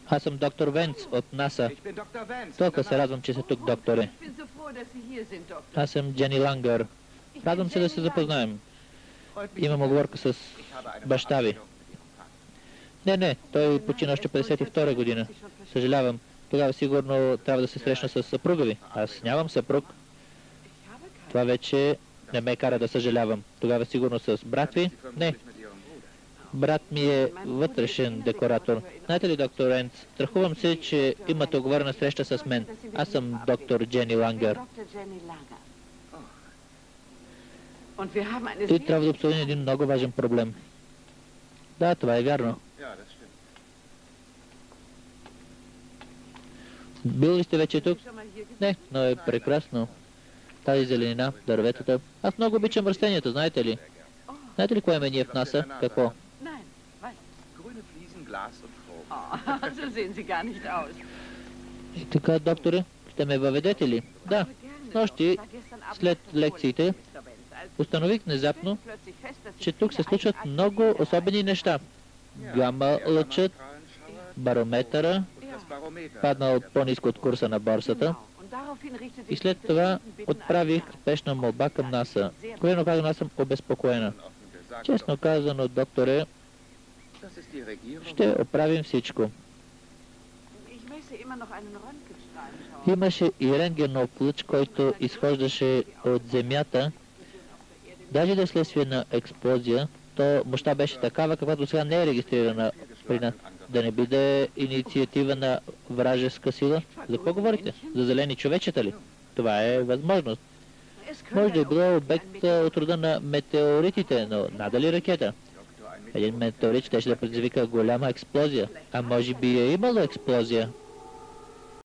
Аз съм доктор Венц от НАСА. Толкова се радвам, че сте тук, докторе. Аз съм Джени Лангър. Радвам се да се запознаем. Имам оговорка с баща ви. Не, той почина още 52 година. Съжалявам. Тогава сигурно трябва да се срещна с съпруга ви. Аз нямам съпруг. Това вече не ме кара да съжалявам. Тогава сигурно с брат ви? Не. Брат ми е вътрешен декоратор. Знаете ли, доктор Енц, страхувам се, че имате оговорена среща с мен. Аз съм доктор Джени Лангър. И трябва да обсъдим един много важен проблем. Да, това е вярно. Бил ли сте вече тук? Не, но е прекрасно. Тази зеленина, дърветата. Аз много обичам растенията, знаете ли? Знаете ли кое ние в НАСА? Какво? И така, докторе, ще ме въведете ли? Да. Снощи, след лекциите, установих внезапно, че тук се случват много особени неща. Гама лъчът, барометъра, паднал по-ниско от курса на борсата. И след това отправих спешна молба към НАСА. Откровено казано, аз съм обезпокоена. Честно казано, докторе, ще оправим всичко. Имаше и рентгенов лъч, който изхождаше от Земята. Даже да следствие на експлозия, то мощта беше такава, каквато сега не е регистрирана при нас. Да не биде инициатива на вражеска сила. За какво говорите? За зелени човечета ли? Това е възможност. Може да е било обект от рода на метеоритите, но надали ракета. Един метеорит ще да предизвика голяма експлозия. А може би е имало експлозия.